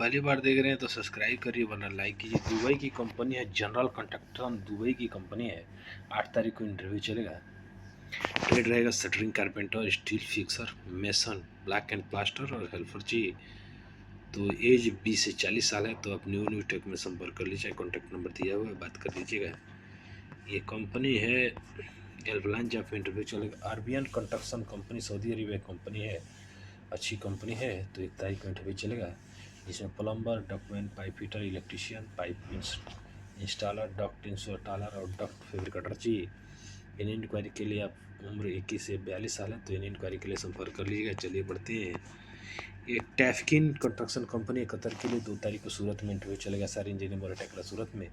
पहली बार देख रहे हैं तो सब्सक्राइब करिए वरना लाइक कीजिए। दुबई की कंपनी है जनरल कंस्ट्रक्शन, दुबई की कंपनी है। 8 तारीख को इंटरव्यू चलेगा। ट्रेड रहेगा shuttering, carpenter, steel fixer, mason, black and plaster और हेल्पर चाहिए। तो एज 20 से 40 साल है। तो आप न्यू टेक में संपर्क कर लीजिए, कॉन्टैक्ट नंबर दिया हुआ है, बात कर लीजिएगा। ये कंपनी है एयरलाइन, जहाँ पे इंटरव्यू चलेगा। Arabian construction company Saudi Arabia company है, अच्छी कंपनी है। तो 1 तारीख को इंटरव्यू चलेगा, जिसमें plumber, document, pipe fitter, electrician, pipe installer, duct installer और डक्ट फैब्रिकेटर चाहिए। इन इंक्वायरी के लिए आप उम्र 21 से 42 साल है। तो इन इंक्वायरी के लिए संपर्क कर लीजिएगा। चलिए बढ़ते हैं। ये टैफकिन कंस्ट्रक्शन कंपनी कतर के लिए 2 तारीख को सूरत में इंटरव्यू चलेगा। सारे इंजीनियर मोराटेकरा सूरत में।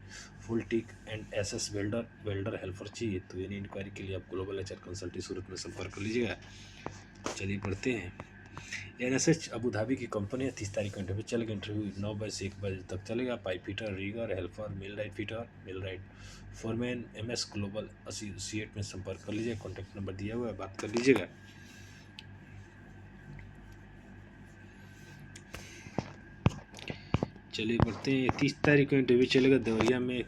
Full tick and SS welder helper चाहिए। तो इन इंक्वायरी के लिए आप ग्लोबल एचआर कंसल्टी सूरत में संपर्क कर लीजिएगा। चलिए बढ़ते हैं। एनएसएच अबू धाबी की कंपनी है। 30 तारीख को इंटरव्यू चलेगा। इंटरव्यू 9 बजे से 1 बजे तक चलेगा। Pipe fitter, rigger, helper, millwright fitter, millwright foreman, MS global associate में संपर्क कर लीजिए। कॉन्टैक्ट नंबर दिया हुआ है, बात कर लीजिएगा। चलिए बढ़ते हैं। 30 तारीख को इंटरव्यू चलेगा देवरिया में,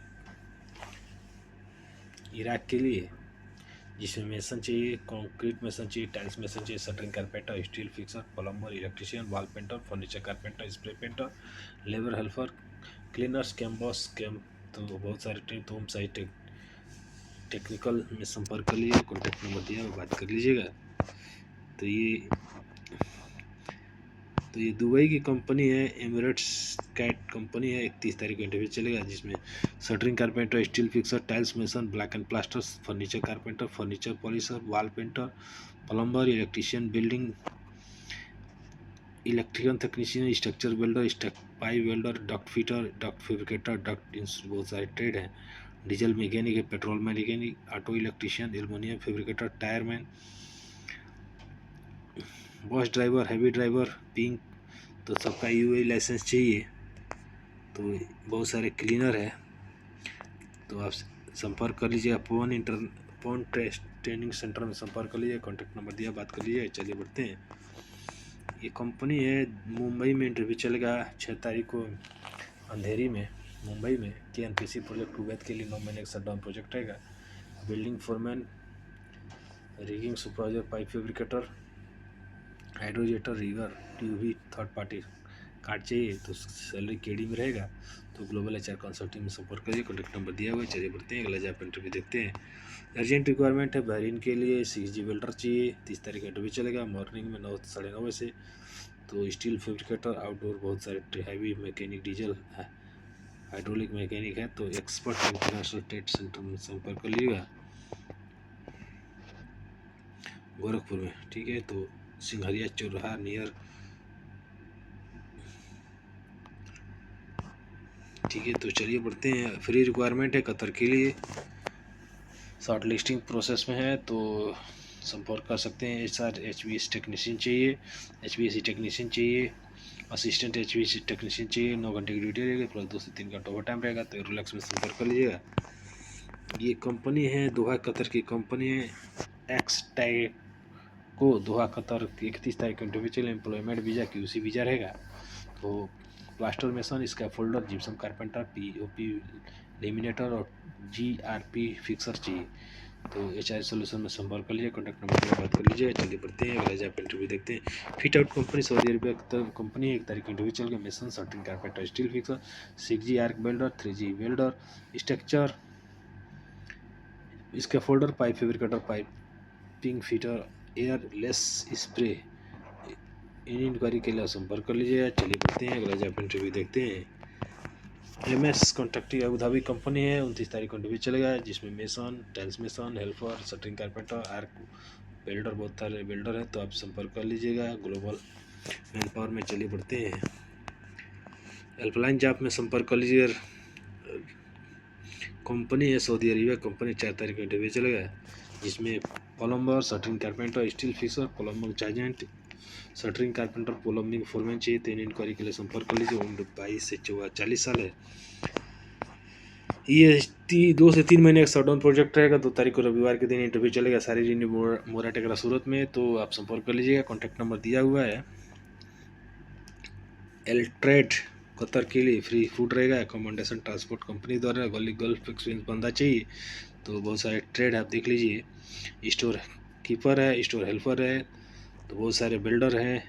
इराक के लिए, जिसमें मेसन चाहिए, कंक्रीट मेसन चाहिए, टाइल्स मेसन चाहिए, shuttering carpenter, steel fixer, plumber, electrician, wall painter, furniture carpenter, spray painter, labour helper, cleaners, camp boss तो बहुत सारे ट्रेन। तो हम सही टेक्निकल में संपर्क कर लीजिए। कॉन्टैक्ट नंबर दिया है, बात कर लीजिएगा। तो ये दुबई की कंपनी है, एमिरेट्स कैट कंपनी है। 31 तारीख को इंटरव्यू चलेगा, जिसमें shuttering carpenter, steel fixer, tiles mason, black and plaster, furniture carpenter, furniture polisher, wall painter, plumber, electrician, building electrical technician, structure welder, pipe welder, duct fitter, duct fabricator, बहुत सारे trade हैं। Diesel mechanic है, petrol mechanic, auto electrician, aluminium fabricator, tyreman, bus driver, heavy driver, pink. तो सबका UA licence चाहिए। तो बहुत सारे क्लीनर है। तो आप संपर्क कर लीजिए। पवन ट्रेनिंग सेंटर में संपर्क कर लीजिए। कॉन्टैक्ट नंबर दिया, बात कर लीजिए। चलिए बढ़ते हैं। ये कंपनी है मुंबई में, इंटरव्यू चलेगा 6 तारीख को अंधेरी में, मुंबई में। केएनपीसी प्रोजेक्ट कुवैत के लिए 9 महीने का शटडाउन प्रोजेक्ट रहेगा। Building foreman, rigging supervisor, pipe fabricator, hydrojetter, rigger, ट्यूबी, थर्ड पार्टी कार्ड चाहिए। तो सैलरी केडी में रहेगा। तो ग्लोबल एचआर कंसल्टिंग में संपर्क करिए। कॉन्टैक्ट नंबर दिया हुआ है। चलिए बढ़ते हैं, अगला जॉब इंटरव्यू देखते हैं। अर्जेंट रिक्वायरमेंट है बहरीन के लिए, 6G वेल्डर चाहिए। 30 तारीख इंटरव्यू चलेगा, मॉर्निंग में 9 साढ़े 9 बजे से। तो स्टील फैब्रिकेटर, आउटडोर बहुत सारे heavy mechanic, diesel hydraulic mechanic है। तो एक्सपर्ट इंटरनेशनल ट्रेड सेंटर में संपर्क कर लीजिएगा, गोरखपुर में, ठीक है। तो सिंघरिया चौराहा नियर, ठीक है। तो चलिए बढ़ते हैं। फ्री रिक्वायरमेंट है कतर के लिए, शॉर्ट लिस्टिंग प्रोसेस में है। तो संपर्क कर सकते हैं। HR HVAC टेक्नीशियन चाहिए, HVAC टेक्नीशियन चाहिए, असिस्टेंट HVAC टेक्नीशियन चाहिए। 9 घंटे की ड्यूटी रहेगी, प्लस 2 से 3 घंटा ओवर टाइम रहेगा। तो रिलैक्स में संपर्क कर लीजिएगा। ये कंपनी है दोहा कतर की कंपनी है, एक्सटैक को दोहा कतर। 31 तारीख को इंटरव्यू चले। एम्प्लॉयमेंट वीज़ा QC वीज़ा रहेगा। तो plaster mason, scaffolder, gypsum carpenter, POP laminator और GRP फिक्सर चाहिए। तो HR सोल्यूशन में संपर्क कर लीजिए। कॉन्टैक्ट नंबर पर बात कर लीजिए। चलिए बढ़ते हैं, अगला जॉब इंटरव्यू देखते हैं। Fit out company Saudi Arabia company है। 1 तारीख इंटरव्यू चल गया। Mason, shuttering carpenter, steel fixer, 6G arc welder, 3G welder, structure scaffolder, pipe fabricator, piping fitter, airless spray. इन इंक्वायरी के लिए संपर्क कर लीजिए। चलिए बढ़ते हैं, अगला जॉब इंटरव्यू देखते हैं। MS contracting Abu Dhabi company है। 29 तारीख को इंटरव्यू चलेगा, जिसमें mason, tiles mason, helper, shuttering carpenter, arc welder, बहुत सारे वेल्डर है। तो आप संपर्क कर लीजिएगा ग्लोबल मैन पावर में। चलिए बढ़ते हैं। हेल्पलाइन जॉब में संपर्क कर लीजिए। कंपनी है सऊदी अरेबिया कंपनी। 4 तारीख को इंटरव्यू चलेगा, जिसमें plumber, shuttering carpenter, steel fixer, plumber chargehand, shuttering carpenter, plumbing foreman चाहिए। 3 इंक्वायरी के लिए संपर्क कर लीजिए। उम्र 22 से 40 साल है। ये 2 से 3 महीने का शटडाउन प्रोजेक्ट रहेगा। 2 तारीख को रविवार के दिन इंटरव्यू चलेगा। सारी मोराटेकरा सूरत में। तो आप संपर्क कर लीजिएगा। कॉन्टैक्ट नंबर दिया हुआ है। एल्ट्रेड कतर के लिए फ्री फूड रहेगा। अकोमोडेशन ट्रांसपोर्ट कंपनी द्वारा गल्फ एक्सपीरियंस बंदा चाहिए। तो बहुत सारे ट्रेड आप देख लीजिए। स्टोर कीपर है, स्टोर हेल्पर है, तो बहुत सारे बिल्डर हैं,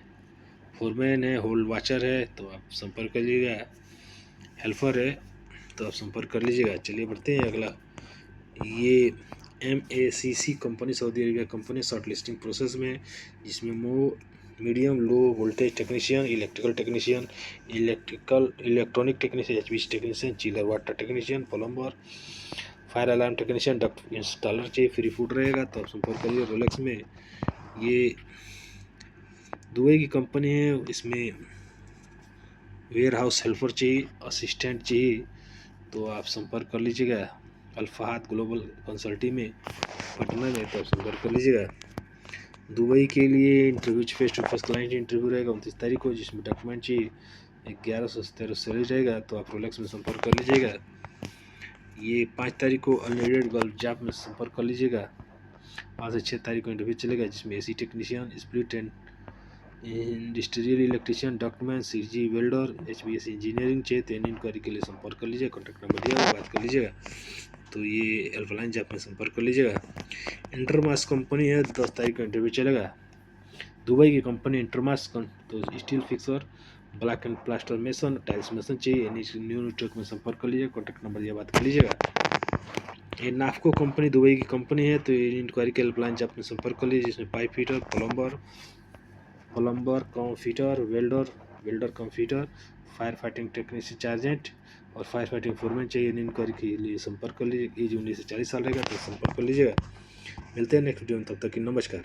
फोरमैन है, होल्ड वाचर है, तो आप संपर्क कर लीजिएगा। हेल्पर है तो आप संपर्क कर लीजिएगा। चलिए बढ़ते हैं अगला। ये MACC company Saudi Arabia company short listing process में, जिसमें medium low voltage technician, electrical technician, electronic technician, HVAC technician, chiller water technician, plumber, fire alarm technician, duct installer चाहिए। फ्री फूड रहेगा तो आप संपर्क करिए रोलेक्स में। ये दुबई की कंपनी है, इसमें वेयर हाउस हेल्पर चाहिए, असिस्टेंट चाहिए, तो आप संपर्क कर लीजिएगा अल्फाहाद ग्लोबल कंसल्टिंग में पटना में, तो आप संपर्क कर लीजिएगा। दुबई के लिए interview face to face client interview रहेगा 29 तारीख को, जिसमें डॉक्यूमेंट चाहिए। 1117 सैलरी रहेगा, तो आप रोलेक्स में संपर्क कर लीजिएगा। ये 5 तारीख को अनलिमिटेड गल्फ जॉब में संपर्क कर लीजिएगा। 5 से 6 तारीख को इंटरव्यू चलेगा, जिसमें AC technician, split and industrial electrician, document, CG welder, HVAC engineering चाहिए। तो इंक्वायरी के लिए संपर्क कर लीजिएगा। कॉन्टैक्ट नंबर दिया हुआ, बात कर लीजिएगा। तो ये हेल्पलाइन जॉब में संपर्क कर लीजिएगा। इंटरमास कंपनी है, 10 तारीख को इंटरव्यू चलेगा। दुबई की कंपनी इंटरमास, तो steel fixer, black and plaster mason, tiles mason चाहिए। न्यू नेटवर्क में संपर्क कर लीजिएगा। कॉन्टैक्ट नंबर दिया, बात कर लीजिएगा। ये नाफको कंपनी दुबई की कंपनी है, तो इंक्वायरी के हेल्पलाइन जॉब में संपर्क कर लीजिए, जिसमें पाइप फिटर, प्लम्बर कम फिटर, वेल्डर कम फिटर, फायर फाइटिंग टेक्नीशियन चार्जेंट और फायर फाइटिंग फोरमैन चाहिए। इंक्वायरी के लिए संपर्क कर लीजिए। एज 19 से 40 साल रहेगा, तो संपर्क कर लीजिएगा। मिलते हैं नेक्स्ट वीडियो में, तब तक की नमस्कार।